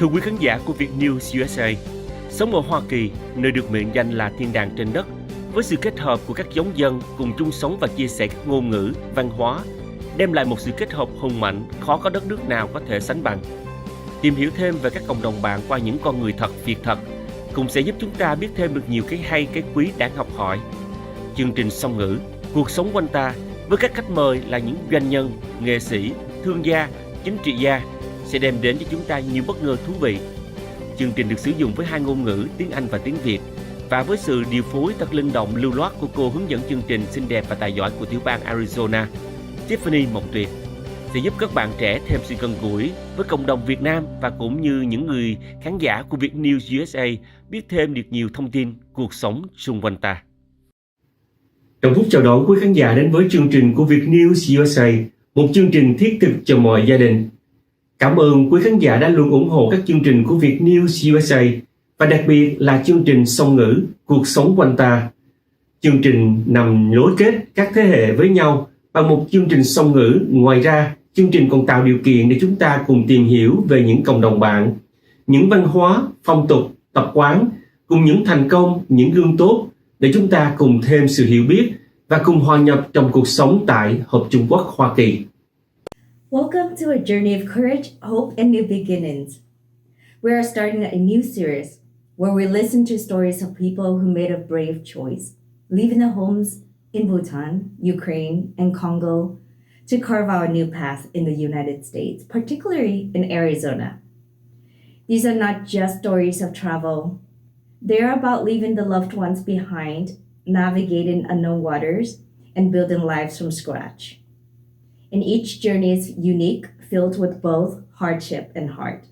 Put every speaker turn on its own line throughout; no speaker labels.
Thưa quý khán giả của Viet News USA, sống ở Hoa Kỳ, nơi được mệnh danh là thiên đàng trên đất, với sự kết hợp của các giống dân cùng chung sống và chia sẻ các ngôn ngữ, văn hóa, đem lại một sự kết hợp hùng mạnh khó có đất nước nào có thể sánh bằng. Tìm hiểu thêm về các cộng đồng bạn qua những con người thật, việc thật, cũng sẽ giúp chúng ta biết thêm được nhiều cái hay, cái quý đáng học hỏi. Chương trình song ngữ, cuộc sống quanh ta, với các khách mời là những doanh nhân, nghệ sĩ, thương gia, chính trị gia, sẽ đem đến cho chúng ta nhiều bất ngờ thú vị. Chương trình được sử dụng với hai ngôn ngữ tiếng Anh và tiếng Việt, và với sự điều phối thật linh động lưu loát của cô hướng dẫn chương trình xinh đẹp và tài giỏi của tiểu bang Arizona, Tiffany Mộng Tuyệt, sẽ giúp các bạn trẻ thêm sự gần gũi với cộng đồng Việt Nam và cũng như những người khán giả của Viet News USA biết thêm được nhiều thông tin cuộc sống xung quanh ta. Trọng Phúc chào đón quý khán giả đến với chương trình của Viet News USA, một chương trình thiết thực cho mọi gia đình. Cảm ơn quý khán giả đã luôn ủng hộ các chương trình của Viet News USA và đặc biệt là chương trình song ngữ cuộc sống quanh ta. Chương trình nằm nối kết các thế hệ với nhau bằng một chương trình song ngữ. Ngoài ra, chương trình còn tạo điều kiện để chúng ta cùng tìm hiểu về những cộng đồng bạn, những văn hóa, phong tục, tập quán, cùng những thành công, những gương tốt để chúng ta cùng thêm sự hiểu biết và cùng hòa nhập trong cuộc sống tại Hợp Trung Quốc Hoa Kỳ.
Welcome to a journey of courage, hope, and new beginnings. We are starting a new series where we listen to stories of people who made a brave choice, leaving their homes in Bhutan, Ukraine, and Congo to carve out a new path in the United States, particularly in Arizona. These are not just stories of travel. They are about leaving the loved ones behind, navigating unknown waters, and building lives from scratch. And each journey is unique, filled with both hardship and heart.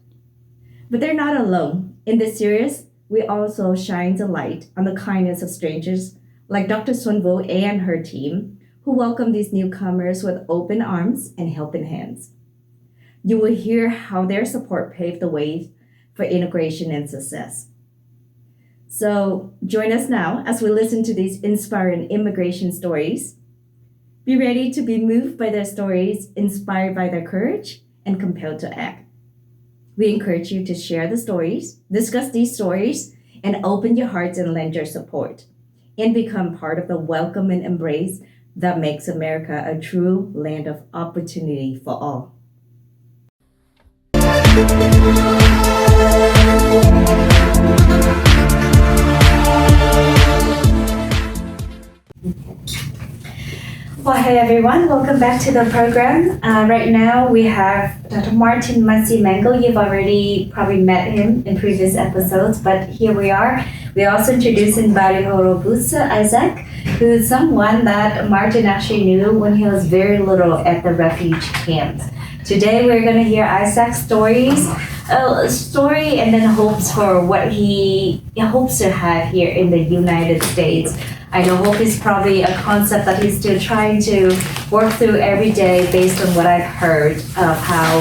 But they're not alone. In this series, we also shine the light on the kindness of strangers like Dr. Sunvo and her team, who welcome these newcomers with open arms and helping hands. You will hear how their support paved the way for integration and success. So join us now as we listen to these inspiring immigration stories. Be ready to be moved by their stories, inspired by their courage, and compelled to act. We encourage you to share the stories, discuss these stories, and open your hearts and lend your support, and become part of the welcome and embrace that makes America a true land of opportunity for all. Well, hey everyone, welcome back to the program. Right now we have Dr. Martin Mango. You've already probably met him in previous episodes, but here we are. We also introducing Barihorubusa Isaac, who's someone that Martin actually knew when he was very little at the refuge camps. Today we're going to hear Isaac's story and then hopes for what he hopes to have here in the United States. I know hope is probably a concept that he's still trying to work through every day based on what I've heard of how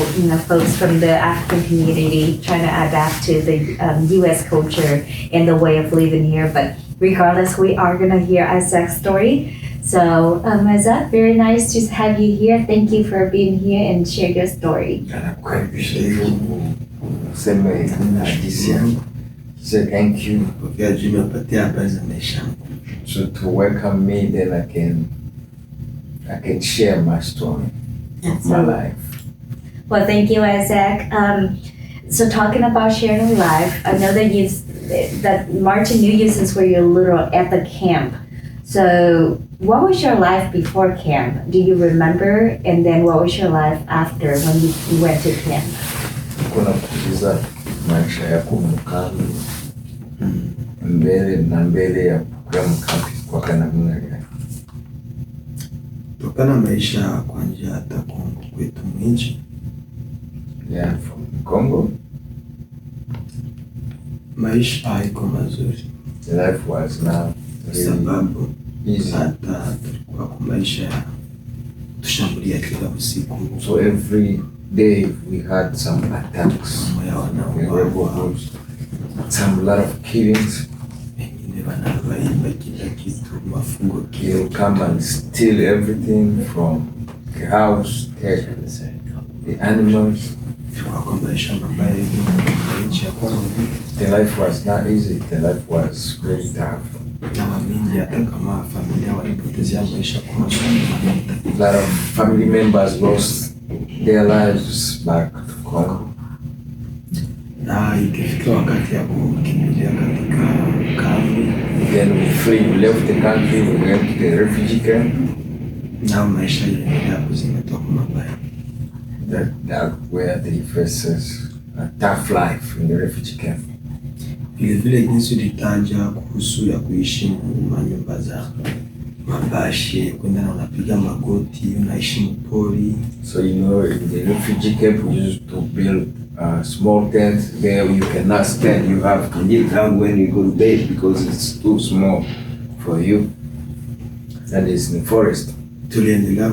folks from the African community trying to adapt to the U.S. culture and the way of living here. But regardless, we are going to hear Isaac's story. So Isaac, very nice to have you here. Thank you for being here and share your story.
So thank you. So to welcome me, then I can share my story, my life.
Well, thank you, Isaac. So talking about sharing life, I know that Martin knew you since when you were little at the camp. So what was your life before camp? Do you remember? And then what was your life after when you went to camp?
Kuna kuuliza maisha yako mkambi mbele ya program kambi kwa kana mwana
tokana maisha kwa njia hata Kongo kwetu mwinchi.
Yeah, from Congo.
Maisha haiko mazuri.
Life was not
sababu
easy.
Hata tulikuwa kwa maisha tushambulia kila usiku.
So every day we had some attacks. Some lot of killings. They'll come and steal everything from the house, take the animals. The life was not easy. The life was very tough. A lot of family members lost their lives back to Congo. Then we fled, we left the country, we went to the refugee camp. That where they faces a tough life in the refugee camp.
Vile jinsi ulitaja kuhusu ya kuishi manyumba za mabashe, kwenda na unapiga magoti, unaishi mpori.
So you know, in the refugee camp we used to build small tents. There you cannot stand, you have to kneel down when you go to bed because it's too small for you. And it's in the forest.
Tuliendelea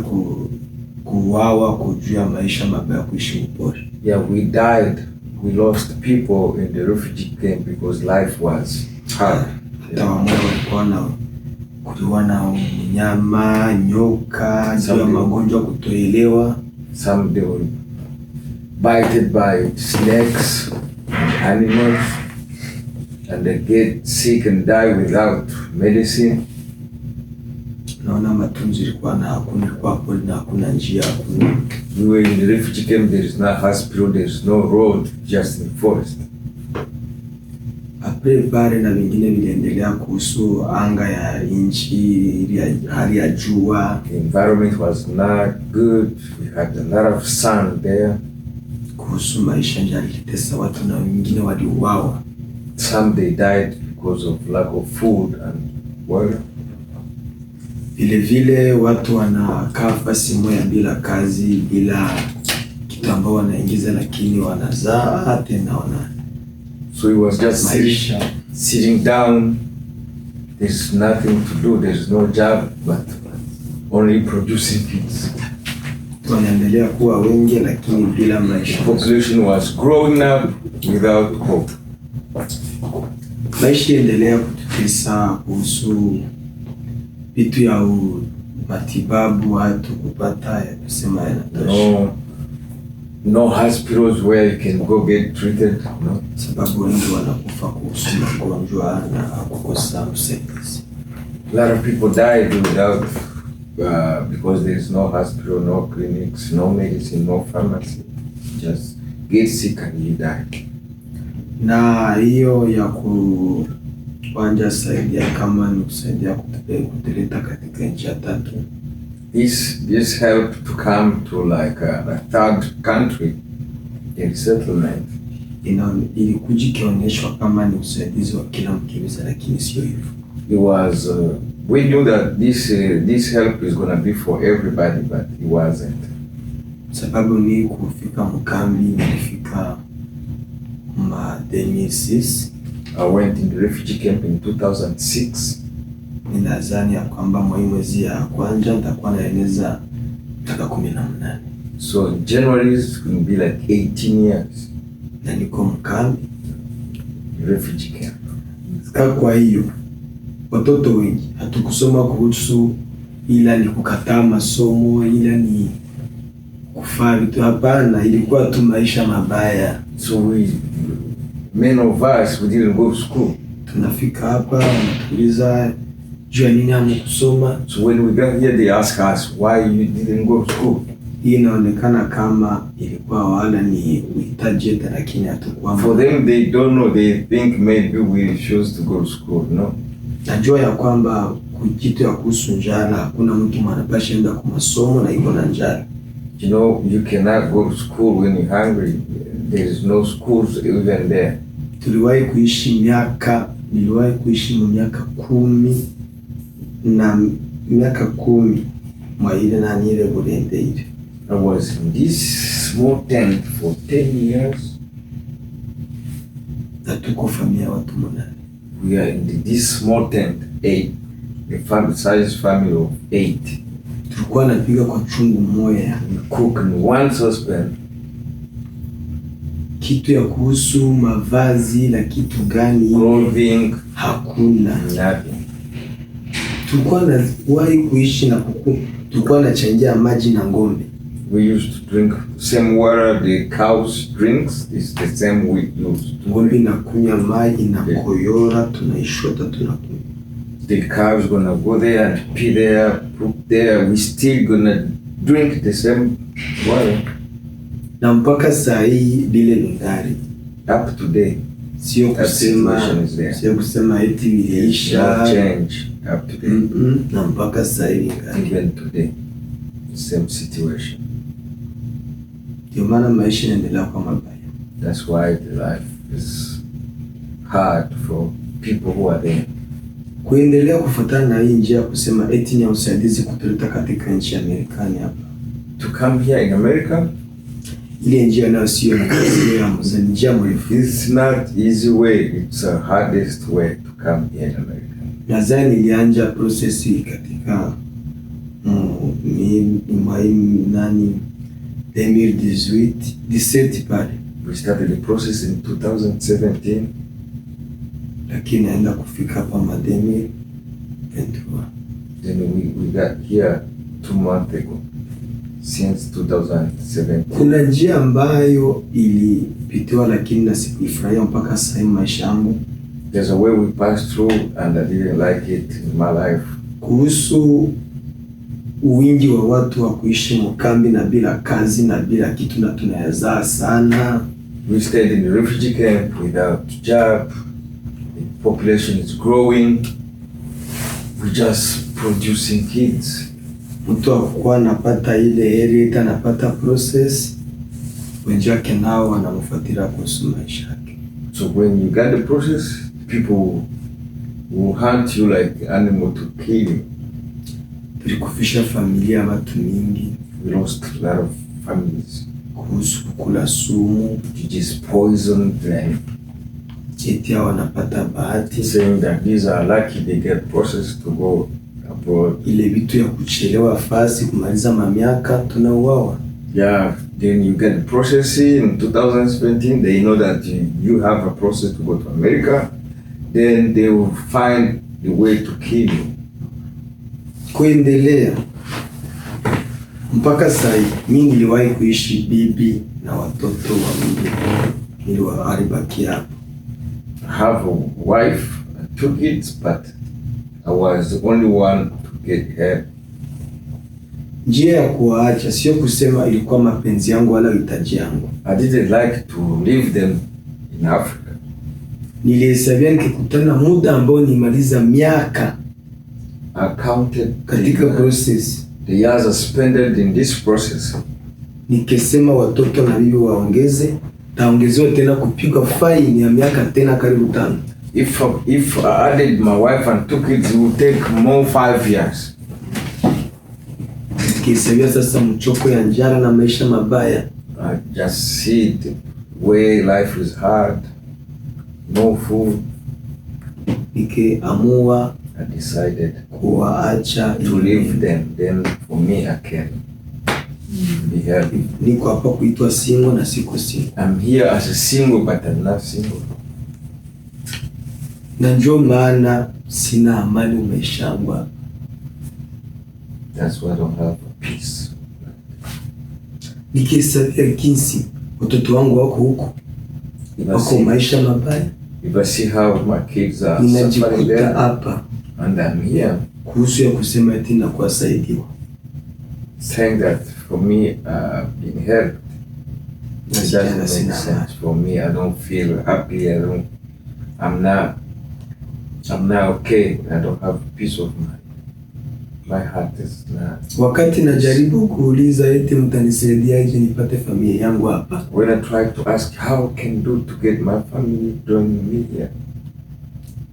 kuwawa kujua maisha mabaya kuishi mpori.
Yeah, we died. We lost people in the refugee camp because life was hard.
Kuliwa na mnyama, nyoka, magonjwa kutoelewa.
Some they were bited by snakes and animals, and they get sick and die without medicine.
Naona matunzi ilikuwa na hakuna njia.
We were in the refugee camp, there is no hospital, there is no road, just in the forest.
Apre bare na vingine viliendelea kuhusu anga ya nchi, hali ya jua.
The environment was not good, we had a lot of sun there.
Kuhusu maisha njaa ilitesa watu na wengine waliuawa.
Some they died because of lack of food and water.
Vile watu wanakaa fasi moja bila kazi, bila kitu ambao wanaingiza, lakini wanazaa tena wana.
So it was just sitting down. There's nothing to do, there's no job, but only producing things.
Wanaendelea kuwa wengi lakini bila maisha.
Population was growing up without hope.
Maisha endelea kututesa kuhusu vitu ya matibabu, watu kupata ya kusema yanatosha. No hospitals where you can go get treated. No. Sababu wengi wanakufa kuhusu magonjwa na kukosa usaidizi.
A lot of people died without because there is no hospital, no clinics, no medicine, no pharmacy. Just get sick and you die.
Na hiyo ya kuanja saidia kama ni kusaidia kutuleta katika nchi ya tatu.
This helped to come to like a third country in settlement.
Ilikuja kionyeshwa kama ni usaidizi wa kila mkimbizi, lakini sio hivyo.
It was we knew that this help is going to be for everybody, but it wasn't.
Sababu ni kufika mkambi, nilifika 2006.
I went in the refugee camp in 2006.
Ninadhani ya kwamba mwezi ya kwanza nitakuwa naeneza miaka 18.
So in January it's going to be like 18 years.
Na niko mkambi,
refugee camp.
Kwa hiyo watoto wengi hatukusoma kuhusu ila ni kukataa masomo, ila ni kufaa vitu. Hapana, ilikuwa tu maisha mabaya.
So many of us, we didn't go to school.
Tunafika hapa wanatuuliza juu ya nini hamkusoma.
So when we got here they ask us why you didn't go to school.
Hii inaonekana kama ilikuwa wala ni uhitaji, lakini hatakuwa.
For them they don't know, they think maybe we choose to go to school. No.
Najua ya kwamba kitu ya kuhusu njala, hakuna mtu mwanapasha enda kwa masomo na iko na njala.
You know, you cannot go to school when you're hungry. There is no schools even there.
Niliwahi kuishi miaka 10 na miaka 10 mwa ile na nile bulende ile.
I was in this small tent for 10 years.
Na tuko familia watu 8.
We are in this small tent, 8. A family size family of 8.
Tulikuwa napiga kwa chungu moja.
We cook in one saucepan.
Kitu ya kuhusu mavazi la kitu gani,
clothing,
hakuna.
Nothing.
Tulikuwa na wahi kuishi na kuku. Tulikuwa na changia maji na ngombe.
We used to drink the same water the cows drinks. It's the same we use.
Ng'ombe inakunywa maji na koyora, tunaishota tunakunywa.
The cows gonna go there and pee there, poop there. We still gonna drink the same water.
Na mpaka saa hii bile lingari.
Up to date.
Sio kusema eti iliisha.
No change up to date.
Na mpaka saa hii lingari.
Even today, the same situation.
Ndio maana maisha yanaendelea kwa mabaya.
That's why the life is hard for people who are there.
Kuendelea kufuatana na hii njia kusema eti ni usaidizi kutuleta katika nchi ya Marekani hapa.
To come here in America,
ile njia nayo sio ya njia mrefu.
It's not easy way. It's the hardest way to come here in America.
Nadhani nilianza process hii katika 2018 pale.
We started the process in 2017.
Lakini naenda kufika hapa 2023.
Then we got here 2 months ago. Since 2017.
Kuna njia ambayo ilipitiwa lakini na sikuifurahia mpaka sasa maisha yangu.
There's a way we passed through and I didn't like it in my life.
Kuhusu wingi wa watu wa kuishi mkambi na bila kazi na bila kitu na tunayazaa sana.
We stayed in the refugee camp without job. The population is growing. We're just producing kids.
Mtu akukua anapata ile area anapata process, wenzake nao wanamfuatilia kuhusu maisha yake.
So when you get the process, people will hunt you like animal to kill you.
Tulikufisha familia watu mingi.
We lost a lot of families.
Kuhusu kula sumu,
You just poisoned them.
eti wanapata bahati.
Saying that these are lucky they get process to go abroad.
Ile vitu ya kuchelewa fasi kumaliza mamiaka tunauawa.
Yeah, then you get the process in 2017. They know that you have a process to go to America. Then they will find the way to kill you.
Kuendelea mpaka sasa mimi niliwahi kuishi bibi na watoto wawili. Niliwaharibaki hapo.
I have a wife and 2 kids, but I was the only one to get help.
Njia ya kuwaacha sio kusema ilikuwa mapenzi yangu wala hitaji yangu.
I didn't like to leave them in Africa.
Nilihesabia nikikutana muda ambao nimaliza miaka.
I counted
katika process.
The years I spent in this process.
Nikisema watoto na bibi waongeze, taongezewa tena kupigwa fine ya miaka tena karibu 5.
If I added my wife and 2 kids, it would take more 5 years.
Kisebia sasa mchoko ya njara na maisha mabaya.
I just see the way life is hard. No food.
Nikiamua
I decided
kuwaacha
to leave them. Then for me I can be happy.
Niko hapa kuitwa single na siko single.
I'm here as a single but I'm not single.
Na ndio maana sina amani maisha yangu.
That's why I don't have peace.
Nikisabia kinsi watoto wangu wako huko. Wako maisha mabaya.
If I see how my kids are suffering there,
hapa
and I'm here,
kuhusu ya kusema eti na kuwasaidiwa.
saying that for me being helped, it doesn't make sense for me. I don't feel happy. I'm not okay. I don't have peace of mind. My heart is not.
Wakati najaribu kuuliza eti mtanisaidiaje nipate familia yangu hapa.
When I try to ask how I can do to get my family joining me here,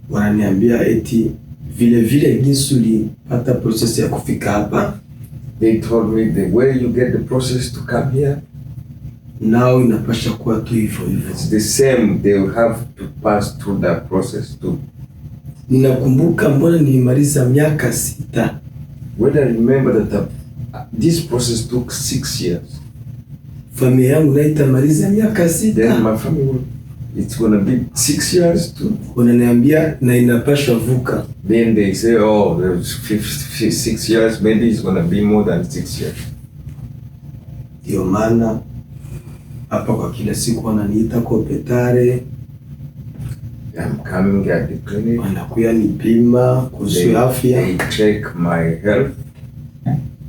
wananiambia eti vile jinsi ulipata process ya kufika hapa.
They told me the way you get the process to come here,
now inapasha kuwa tu hivyo.
It's the same. They will have to pass through that process too.
Ninakumbuka mbona nilimaliza miaka 6.
When I remember that this process took 6 years.
Familia yangu itamaliza miaka 6.
Then my family, it's gonna be 6 years too.
Wananiambia na inapaswa vuka.
Then they say, oh, there's 6 years. Maybe it's gonna be more than 6 years.
Ndio maana hapa kwa kila siku wananiita kopetare.
I'm coming at the clinic.
Wanakuya nipima kuhusu afya.
They check my health.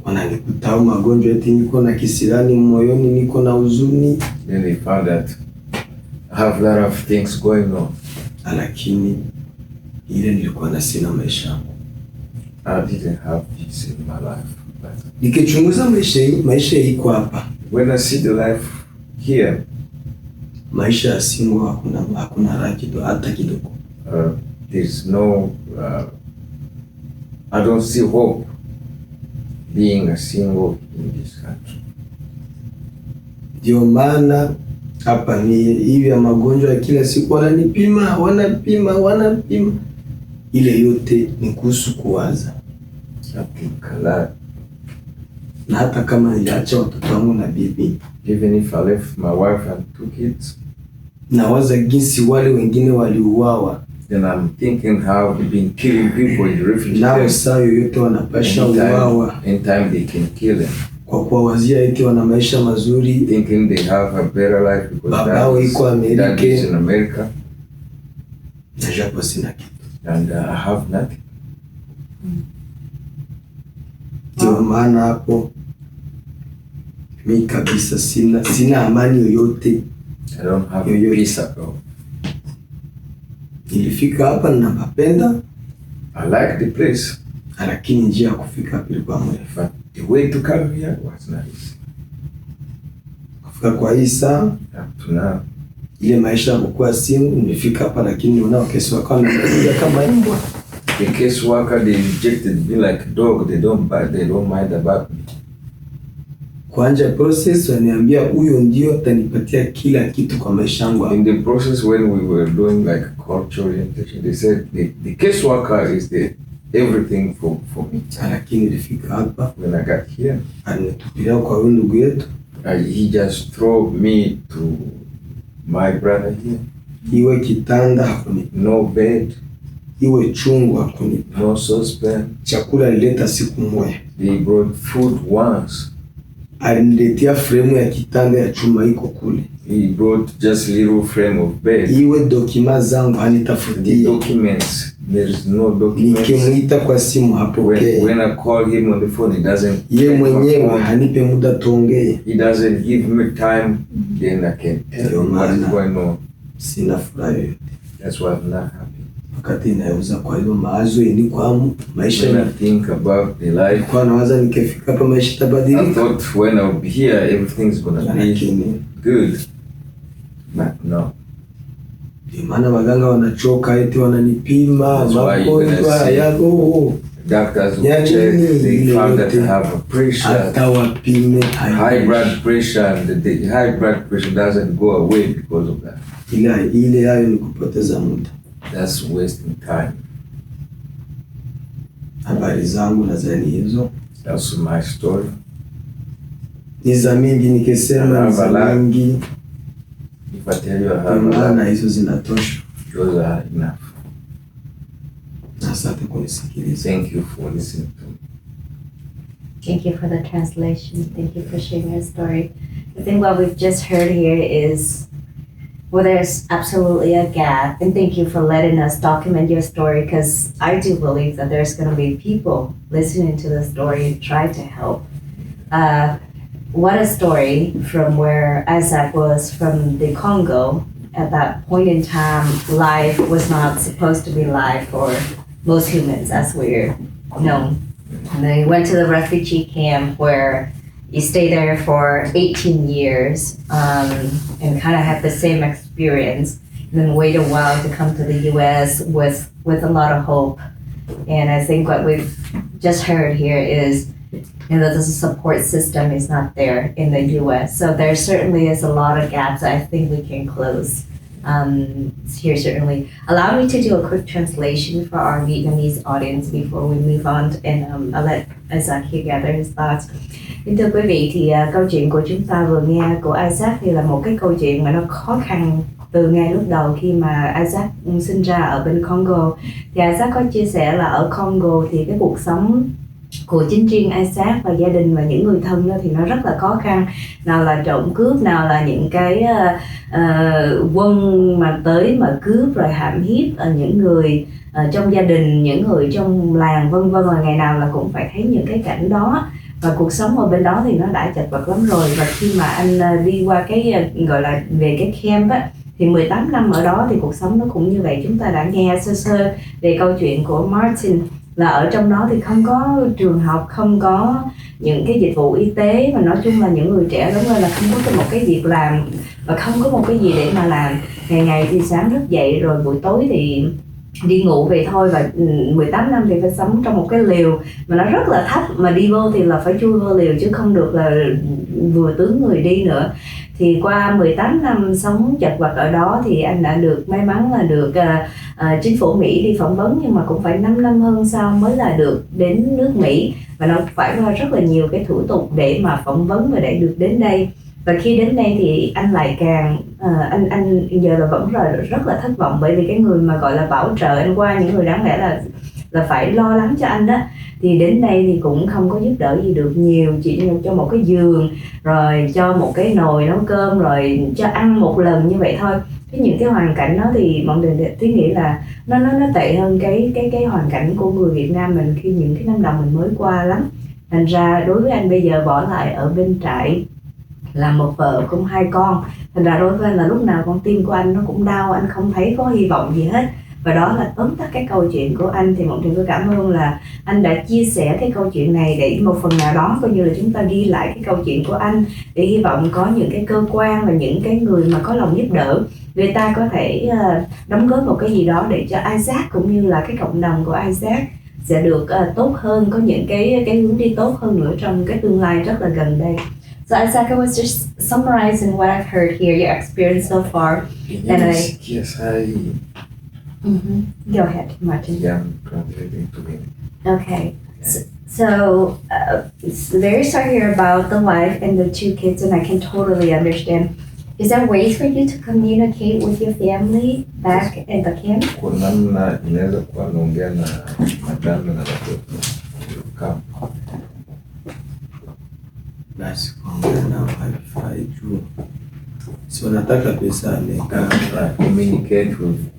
Wananikutao magonjwa eti niko na kisirani moyoni, niko na huzuni.
Then they found that I have a lot of things going on.
Lakini ile nilikuwa na sina maisha.
I didn't have peace in my life. But
Nikichunguza maisha iko hapa.
when I see the life here,
Maisha ya single hakuna raha kidogo, hata kidogo.
there's no, I don't see hope being a single in this country.
Ndio maana hapa ni hivi ya magonjwa ya kila siku wanapima. Ile yote ni kuhusu kuwaza.
I think a lot.
Na hata kama niliacha watoto wangu na bibi,
Even if I left my wife and 2 kids,
nawaza jinsi wale wengine waliuawa.
then I'm thinking how they've been killing people in the refugee
Nao
camps.
saa yoyote wanapasha uawa.
Anytime they can kill them.
Kwa kuwawazia eti wana maisha mazuri.
Thinking they have a better life because
Babao iko
that is in
Amerika.
America.
Na japo sina kitu.
And I have nothing.
Ndio maana hapo mimi kabisa sina amani yoyote.
I don't have peace at all.
Nilifika hapa na napenda.
I like the place,
Lakini njia ya kufika hapa ilikuwa mrefu.
but the way to come here was not easy.
Kufika kwa hii saa,
Up to now,
ile maisha ya kuwa single, nilifika hapa lakini unao kesi wakawa wananipiga kama mbwa.
the case worker, they rejected me like a dog. They don't mind about me.
Kuanja process waniambia huyo ndio atanipatia kila kitu kwa maisha yangu.
In the process, when we were doing like culture orientation, they said the case worker is the everything for me.
Lakini nilifika hapa,
When I got here,
alinitupilia kwa huyu ndugu yetu.
he just threw me to my brother here.
Iwe kitanda hakunipa,
No bed,
iwe chungu hakunipa.
no saucepan.
Chakula alileta siku moja.
They brought food once.
Aliniletea fremu ya kitanda ya chuma iko kule.
He brought just little frame of bed.
Iwe dokima zangu
The
hanitafutia.
documents, there is no documents.
Nikimuita kwa simu hapokee.
When I call him on the phone, he doesn't.
Ye
take my
mwenyewe
phone.
hanipe muda tuongee.
He doesn't give me time. Then I can tell him what is going on.
Sina furaha yoyote.
That's why I'm not happy.
Wakati inaweza kwa hiyo mawazo ni kwa maisha
When I
ni
think about the life,
kwa nawaza nikifika hapa maisha
I
tabadilika.
thought when I'll be here, everything's gonna be
Lakini
good. But no.
ndio maana waganga wanachoka eti wananipima
That's why you're
magonjwa
gonna see
yako.
Doctors will
Yeah,
check.
nini,
They found that I
yote.
have a pressure.
Hata wapime
High blood pressure, and the high blood pressure doesn't go away because of that.
ile hayo ni kupoteza muda.
That's wasting time.
Habari zangu nadhani hizo
That's my story.
ni za mingi, nikisema ni za mingi,
If I tell you I have a
maana
lot,
hizo zinatosha.
those are enough.
Asante kunisikiliza.
Thank you for listening to me.
Thank you for the translation. Thank you for sharing your story. I think what we've just heard here is, well, there's absolutely a gap. And thank you for letting us document your story, because I do believe that there's going to be people listening to the story and try to help. What a story from where Isaac was from the Congo. At that point in time, life was not supposed to be life for most humans as we're known. And then he went to the refugee camp where he stayed there for 18 years and kind of had the same experience, and then wait a while to come to the US with a lot of hope. And I think what we've just heard here is, you know, the support system is not there in the US. So there certainly is a lot of gaps I think we can close. Here certainly. Allow me to do a quick translation for our Vietnamese audience before we move on, and I'll let Isaac here gather his thoughts. Thưa quý vị, thì câu chuyện của chúng ta vừa nghe của Isaac thì là một cái câu chuyện mà nó khó khăn từ ngay lúc đầu khi mà Isaac sinh ra ở bên Congo. Thì Isaac có chia sẻ là ở Congo thì cái cuộc sống của chính riêng Isaac và gia đình và những người thân đó thì nó rất là khó khăn. Nào là trộm cướp, nào là những cái quân mà tới mà cướp rồi hãm hiếp những người trong gia đình, những người trong làng vân vân, là ngày nào là cũng phải thấy những cái cảnh đó. Và cuộc sống ở bên đó thì nó đã chật vật lắm rồi. Và khi mà anh đi qua cái gọi là về cái camp á, thì 18 năm ở đó thì cuộc sống nó cũng như vậy. Chúng ta đã nghe sơ sơ về câu chuyện của Martin, là ở trong đó thì không có trường học, không có những cái dịch vụ y tế, và nói chung là những người trẻ đúng rồi là không có một cái việc làm và không có một cái gì để mà làm. Ngày thì sáng thức dậy rồi buổi tối thì đi ngủ về thôi. Và 18 năm thì phải sống trong một cái lều mà nó rất là thấp, mà đi vô thì là phải chui vô lều chứ không được là vừa tướng người đi nữa. Thì qua 18 năm sống chật vật ở đó thì anh đã được may mắn là được chính phủ Mỹ đi phỏng vấn, nhưng mà cũng phải 5 năm hơn sau mới là được đến nước Mỹ, và nó phải qua rất là nhiều cái thủ tục để mà phỏng vấn và để được đến đây. Và khi đến đây thì anh lại càng anh giờ là vẫn rất là thất vọng, bởi vì cái người mà gọi là bảo trợ anh qua, những người đáng lẽ là phải lo lắng cho anh đó, thì đến đây thì cũng không có giúp đỡ gì được nhiều, chỉ cho một cái giường, rồi cho một cái nồi nấu cơm, rồi cho ăn một lần như vậy thôi. Những cái hoàn cảnh đó thì mọi người tôi nghĩ là nó tệ hơn cái hoàn cảnh của người Việt Nam mình khi những cái năm đầu mình mới qua lắm. Thành ra đối với anh bây giờ bỏ lại ở bên trại là một vợ cùng 2 con, thành ra đối với anh là lúc nào con tim của anh nó cũng đau, anh không thấy có hy vọng gì hết. Và đó là tóm tắt cái câu chuyện của anh. Thì mọi người có cảm ơn là anh đã chia sẻ cái câu chuyện này để một phần nào đó coi như là chúng ta ghi lại cái câu chuyện của anh, để hy vọng có những cái cơ quan và những cái người mà có lòng giúp đỡ, người ta có thể đóng góp một cái gì đó để cho Isaac cũng như là cái cộng đồng của Isaac sẽ được tốt hơn, có những cái hướng đi tốt hơn nữa trong cái tương lai rất là gần đây. So Isaac, I was just summarizing what I've heard here, your experience so far.
Yes, I.
Go ahead, Martin.
Yeah, I'm translating to him.
Okay. So very sorry to hear about the wife and the 2 kids, and I can totally understand. Is there ways for you to communicate with your family back at the camp?
Kwa namna inaweza kuwa naongea na madam na watoto kama
basi kuongea nao haifai juu si wanataka pesa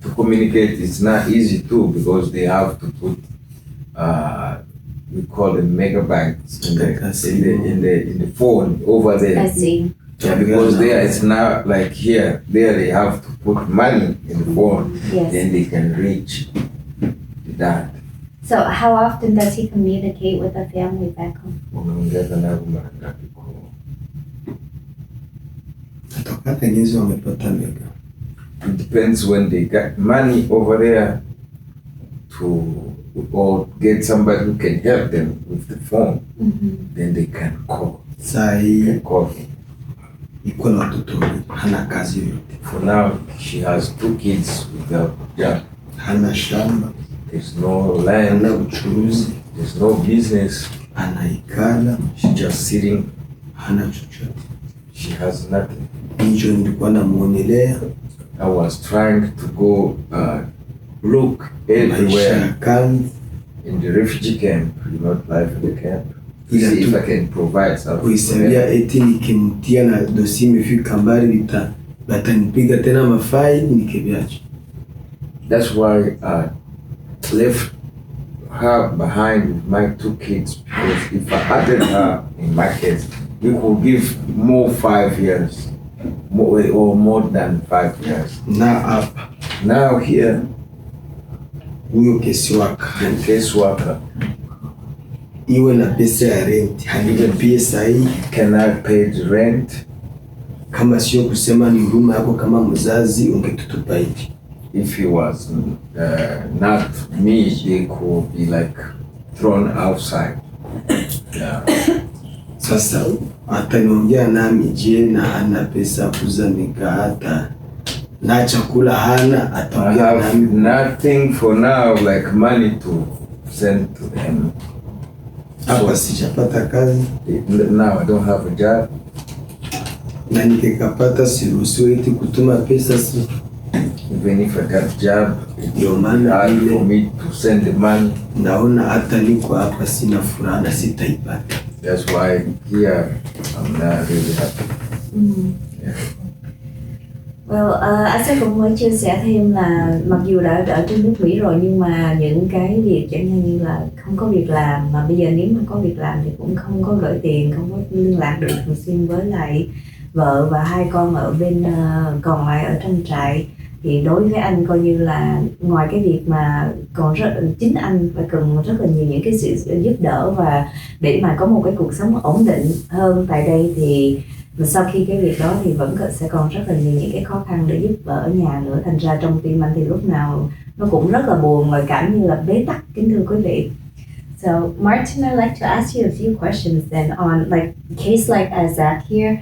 to communicate it's not easy too, because they have to put we call them megabytes in the phone over there.
I see.
Yeah, because there it's not like here. There they have to put money in the phone,
Yes.
then they can reach that.
So how often does he communicate with the family back home?
Unaongeza nao mara ngapi kwa
atokata nyezo wamepata mega.
It depends when they got money over there to or get somebody who can help them with the phone. Then they can call.
Sai
Call.
iko na watoto hana kazi yoyote.
For now, she has 2 kids without job.
Hana shamba,
There's no land,
hana uchuruzi,
there's no business.
anaikala,
She's just sitting.
hana chochote.
She has nothing.
Hicho nilikuwa namuonelea
I was trying to go look
maisha ya
everywhere
kambi,
in the refugee camp, not life in the camp, to
Ila
see if
tu-
I can provide something for
kuisaidia
them.
eti nikimtia na dosi imefika mbali batanipiga tena mafaini nikiviacha.
That's why I left her behind with my 2 kids, because if I added her in my case, we could give more 5 years, more than 5 years.
Na hapa
Now here,
huyo kesi waka
in case worker
iwe na pesa ya rent hanilipie sahi,
cannot pay the rent.
kama sio kusema ni huruma yako kama mzazi ungetutupa hivi.
If he was not me, they could be like thrown outside. Yeah.
Sasa ataniongea nami, je, na hana pesa kuza mikahata na chakula hana,
I
ataongea
have
nami
nothing for now, like money to send to them.
hapa, sijapata kazi
Now I don't have a job.
na nikikapata siruhusiwi eti kutuma pesa.
Even if I got job,
Ndio
it's
maana
hard
vile
for me to send the money.
naona hata niko hapa sina furaha na sitaipata.
That's why here I'm not really happy. Yeah.
Well, anh sẽ cũng mới chia sẻ thêm là mặc dù đã ở trên nước Mỹ rồi nhưng mà những cái việc chẳng hạn như là không có việc làm, mà bây giờ nếu mà có việc làm thì cũng không có gửi tiền, không có liên lạc được thường xuyên với lại vợ và hai con ở bên còn lại ở trong trại. Thì đối với anh coi như là ngoài cái việc mà còn chính anh phải cần rất là nhiều những cái sự giúp đỡ và để mà có một cái cuộc sống ổn định hơn tại đây, thì sau khi cái việc đó thì vẫn sẽ còn rất là nhiều những cái khó khăn để giúp vợ ở nhà nữa. Thành ra trong tim anh thì lúc nào nó cũng rất là buồn và cảm như là bế tắc, kính thưa quý vị. So Martin, I'd like to ask you a few questions then on like a case like Isaac here.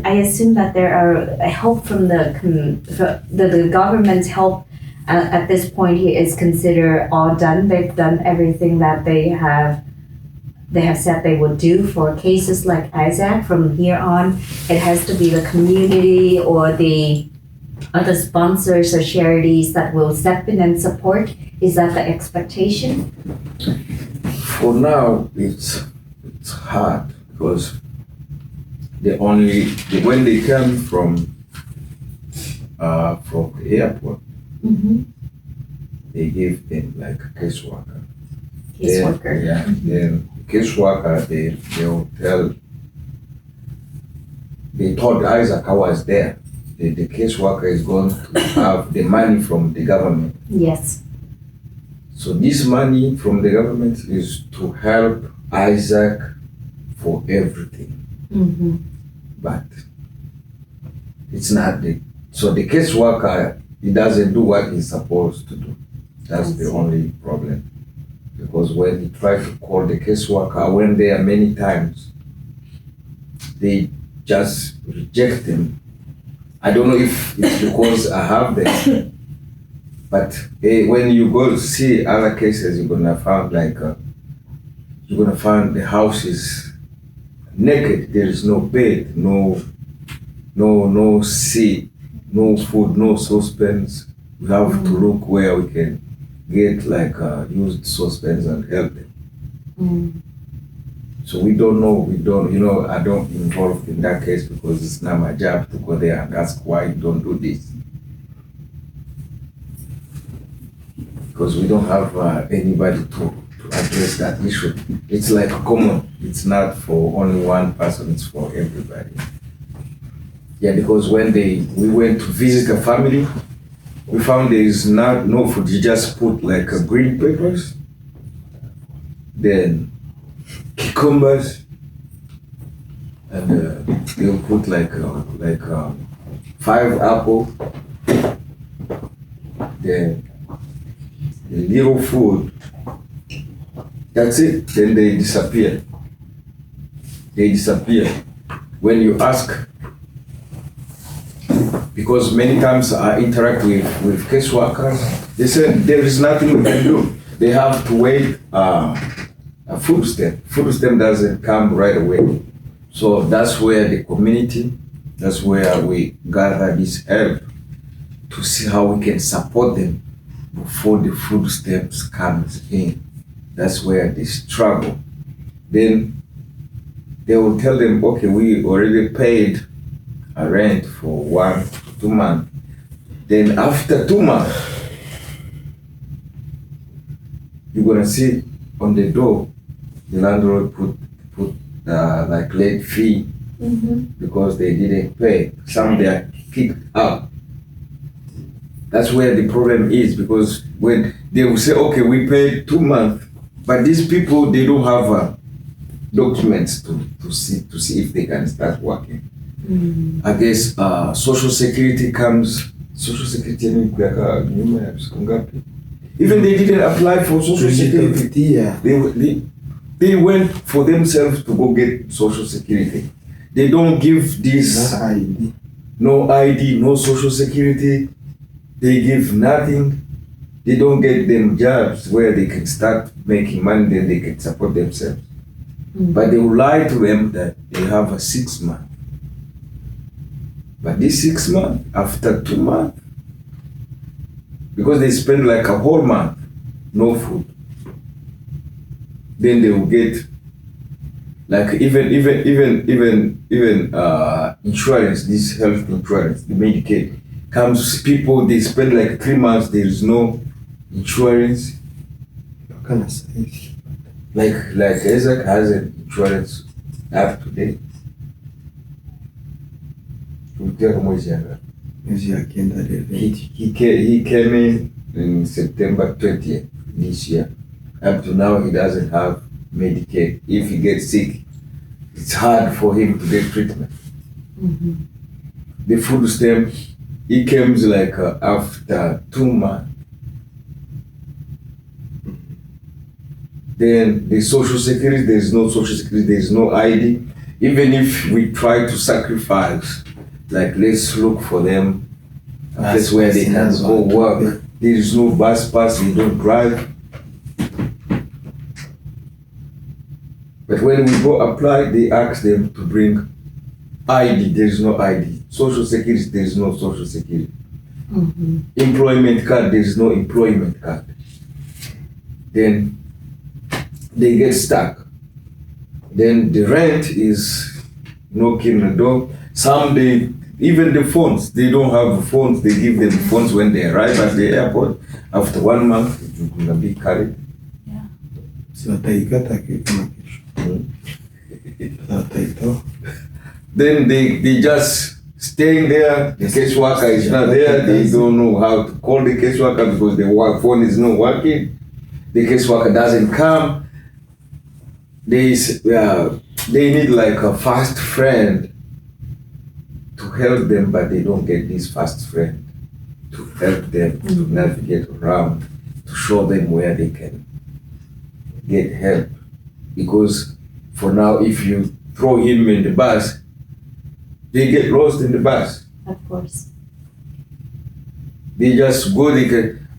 I assume that there are help from the government's help at this point here is considered all done. They've done everything that they have said they would do for cases like Isaac. From here on, it has to be the community or the other sponsors or charities that will step in and support. Is that the expectation?
For now, it's hard because when they come from the airport, they give them like a caseworker.
Caseworker.
Yeah. Then caseworker, they'll tell. They told Isaac I was there. The caseworker is going to have the money from the government.
Yes.
So this money from the government is to help Isaac for everything. But it's not so the caseworker, he doesn't do what he's supposed to do. That's the only problem. Because when he tried to call the caseworker, I went there many times. They just reject him. I don't know if it's because I have them. But when you go to see other cases, you're gonna find the house is naked. There is no bed, no seat, no food, no saucepans. We have to look where we can get like used saucepans and help them. So we don't know. I don't involved in that case because it's not my job to go there and ask why you don't do this. Because we don't have anybody to address that issue. It's like common. It's not for only one person, it's for everybody. Yeah, because when we went to visit a family, we found there is no food. You just put like green peppers, then cucumbers, and they'll put like 5 apples, then a little food. That's it. Then they disappear. When you ask, because many times I interact with caseworkers, they say there is nothing we can do. They have to wait a food stamp. Food stamp doesn't come right away. So that's where the community, that's where we gather this help to see how we can support them before the food stamps comes in. That's where they struggle. Then they will tell them, okay, we already paid a rent for 1 to 2 months. Then after 2 months, you're gonna see on the door, the landlord put like late fee because they didn't pay. Some they are kicked out. That's where the problem is, because when they will say, okay, we paid 2 months, but these people, they don't have documents to see if they can start working. I guess social security comes. Social security even they didn't apply for social security. They went for themselves to go get social security. They don't give this no ID, no social security. They give nothing. They don't get them jobs where they can start making money, then they can support themselves. But they will lie to them that they have a 6 month. But this 6 months, after 2 months, because they spend like a whole month, no food. Then they will get like even insurance, this health insurance, the Medicaid comes. People they spend like 3 months. There is no insurance.
What can I say?
Like Isaac has an insurance up to date. He came in September 20th this year. Up to now, he doesn't have Medicaid. If he gets sick, it's hard for him to get treatment. The food stamp, it comes like after 2 months. Then the social security, there is no social security, there is no ID. Even if we try to sacrifice, like let's look for them a place where they can go work. There is no bus pass, they don't drive. But when we go apply, they ask them to bring ID, there is no ID. Social security, there is no social security. Employment card, there is no employment card. Then they get stuck. Then the rent is knocking the door. Some even the phones, they don't have phones. They give them phones when they arrive at the airport. After 1 month, it's gonna be carried.
So
Then they just staying there. The caseworker is not there. They don't know how to call the caseworker because the phone is not working. The caseworker doesn't come. They need like a fast friend to help them, but they don't get this fast friend to help them to navigate around, to show them where they can get help. Because for now, if you throw him in the bus, they get lost in the bus.
Of course.
They just go,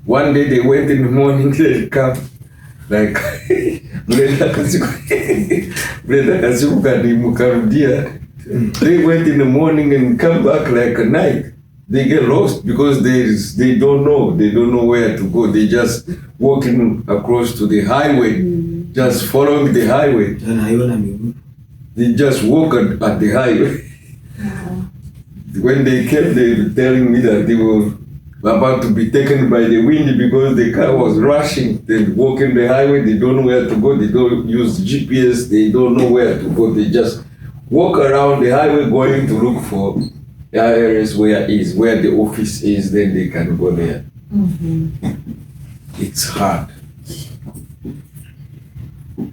one day they went in the morning, they come, like, they went in the morning and come back like a night. They get lost because they don't know where to go. They just walking across to the highway, just following the highway. They just walk at the highway. When they came, they were telling me that they were about to be taken by the wind because the car was rushing. They walk in the highway, they don't know where to go, they don't use GPS, they don't know where to go. They just walk around the highway going to look for areas where the office is, then they can go there. It's hard.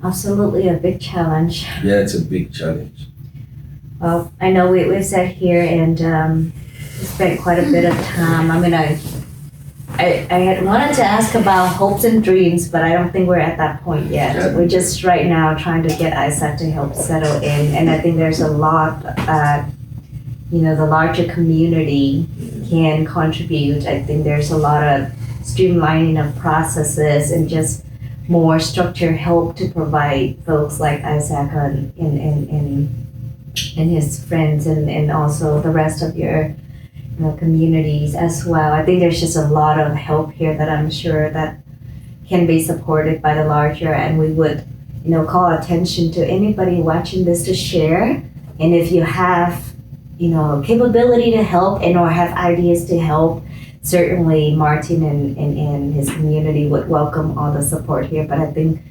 Absolutely a big challenge.
Yeah, it's a big challenge.
Well, I know we've sat here and spent quite a bit of time. I had wanted to ask about hopes and dreams, but I don't think we're at that point yet.
Yeah.
We're just right now trying to get Isaac to help settle in, and I think there's a lot that the larger community can contribute. I think there's a lot of streamlining of processes and just more structured help to provide folks like Isaac and his friends and also the rest of your communities as well. I think there's just a lot of help here that I'm sure that can be supported by the larger, and we would call attention to anybody watching this to share. And if you have capability to help and or have ideas to help, certainly Martin and his community would welcome all the support here. But I think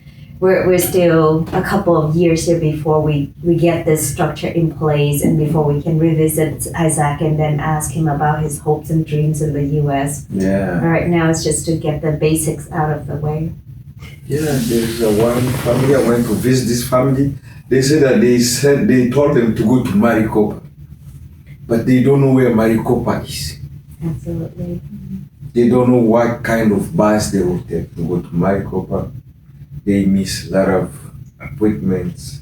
we're still a couple of years here before we get this structure in place and before we can revisit Isaac and then ask him about his hopes and dreams in the U.S.
Yeah.
Right now it's just to get the basics out of the way.
Yeah, there's one family, I went to visit this family. They said that they told them to go to Maricopa, but they don't know where Maricopa is.
Absolutely.
They don't know what kind of bus they will take to go to Maricopa. They miss a lot of appointments.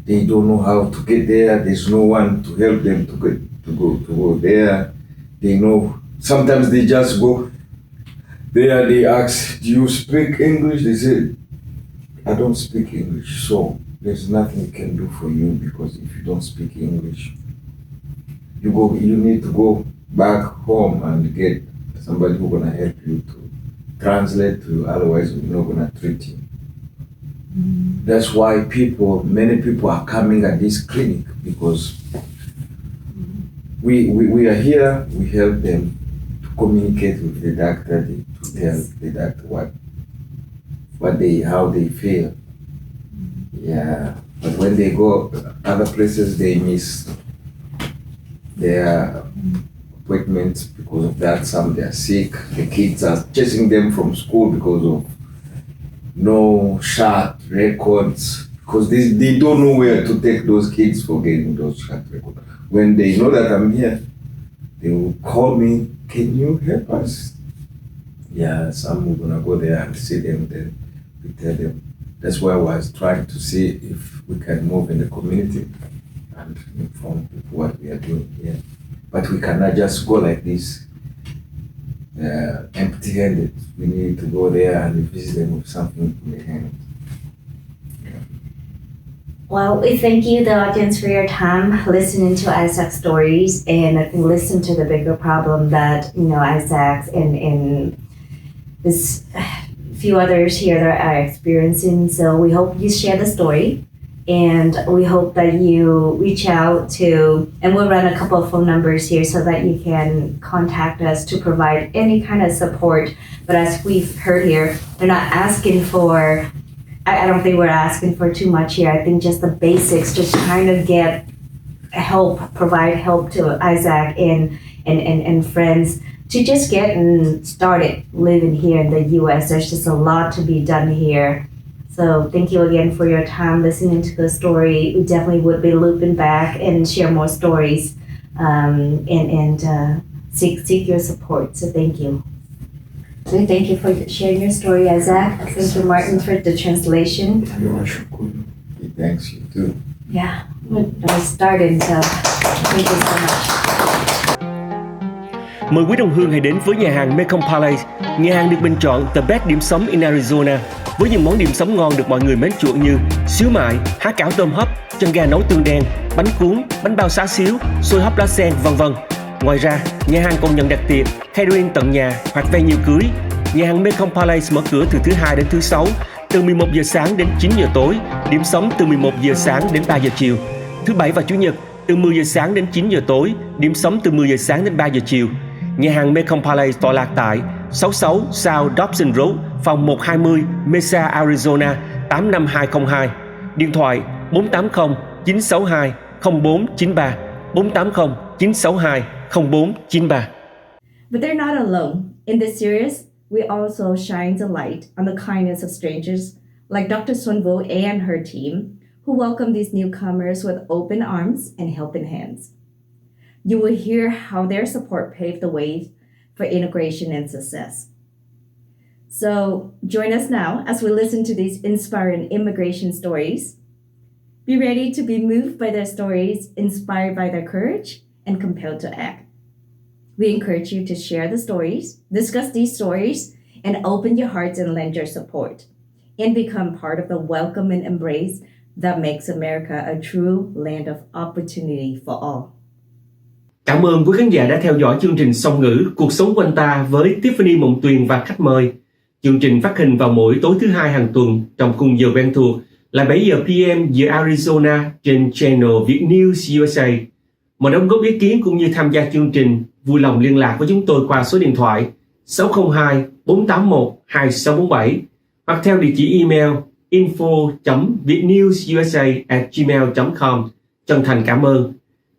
They don't know how to get there. There's no one to help them to go there. They know sometimes they just go there. They ask, "Do you speak English?" They say, "I don't speak English." So there's nothing we can do for you because if you don't speak English, you need to go back home and get somebody who's gonna help you to translate to you. Otherwise, we're not gonna treat you. That's why many people are coming at this clinic, because we are here. We help them to communicate with the doctor, to tell the doctor how they feel. Yeah, but when they go other places, they miss their appointments because of that. Some they are sick. The kids are chasing them from school because of no shot records, because they don't know where to take those kids for getting those shot records. When they know that I'm here, they will call me, can you help us? Yeah, some we're gonna go there and see them, then we tell them. That's why I was trying to see if we can move in the community and inform people what we are doing here. But we cannot just go like this, empty-handed. We need to go there and visit them with something in the hand.
Well, we thank you, the audience, for your time listening to Isaac's stories, and I think listen to the bigger problem that Isaac and this few others here that are experiencing. So we hope you share the story, and we hope that you reach out to, and we'll run a couple of phone numbers here so that you can contact us to provide any kind of support. But as we've heard here, they're not asking for, I don't think we're asking for too much here. I think just the basics, just trying to get help, provide help to Isaac and friends to just get started living here in the U.S. There's just a lot to be done here. So thank you again for your time listening to the story. We definitely would be looping back and share more stories and seek your support. So thank you. So thank you for sharing your story, Isaac. Thank you, Martin, for the translation.
Thanks, you too.
Yeah, we're starting, so thank you so much.
Mời quý đồng hương hãy đến với nhà hàng Mekong Palace. Nhà hàng được bình chọn The Best Điểm Sống in Arizona, với những món điểm sống ngon được mọi người mến chuộng như xíu mại, há cảo tôm hấp, chân gà nấu tương đen, bánh cuốn, bánh bao xá xíu, xôi hấp lá sen, vân vân. Ngoài ra, nhà hàng còn nhận đặt tiệc, catering tận nhà hoặc venue cưới. Nhà hàng Mekong Palace mở cửa từ thứ Hai đến thứ Sáu, từ 11 giờ sáng đến 9 giờ tối, điểm sống từ 11 giờ sáng đến 3 giờ chiều. Thứ Bảy và Chủ nhật, từ 10 giờ sáng đến 9 giờ tối, điểm sống từ 10 giờ sáng đến 3 giờ chiều. Nhà hàng Mekong Palace tọa lạc tại 66 South Dobson Road, phòng 120, Mesa, Arizona 85202. Điện thoại 480 962 0493 480 962 0493.
But they're not alone. In this series, we also shine the light on the kindness of strangers, like Dr. Sunvo and her team, who welcome these newcomers with open arms and helping hands. You will hear how their support paved the way for integration and success. So join us now as we listen to these inspiring immigration stories. Be ready to be moved by their stories, inspired by their courage, and compelled to act. We encourage you to share the stories, discuss these stories, and open your hearts and lend your support, and become part of the welcoming embrace that makes America a true land of opportunity for all.
Cảm ơn quý khán giả đã theo dõi chương trình Song ngữ Cuộc sống quanh ta với Tiffany Mộng Tuyền và khách mời. Chương trình phát hình vào mỗi tối thứ Hai hàng tuần trong khung giờ quen thuộc là 7 giờ PM giờ Arizona trên channel Viet News USA. Mọi đóng góp ý kiến cũng như tham gia chương trình, vui lòng liên lạc với chúng tôi qua số điện thoại 602 481 2647 hoặc theo địa chỉ email info.vietnewsusa@gmail.com. Chân thành cảm ơn.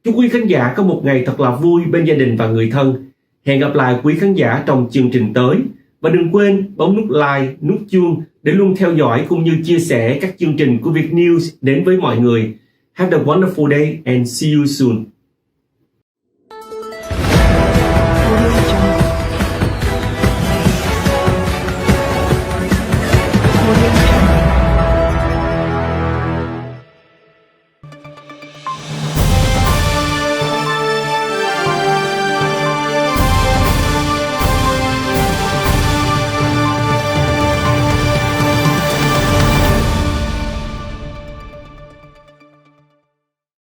Chúc quý khán giả có một ngày thật là vui bên gia đình và người thân. Hẹn gặp lại quý khán giả trong chương trình tới. Và đừng quên bấm nút like, nút chuông để luôn theo dõi cũng như chia sẻ các chương trình của Viet News đến với mọi người. Have a wonderful day and see you soon.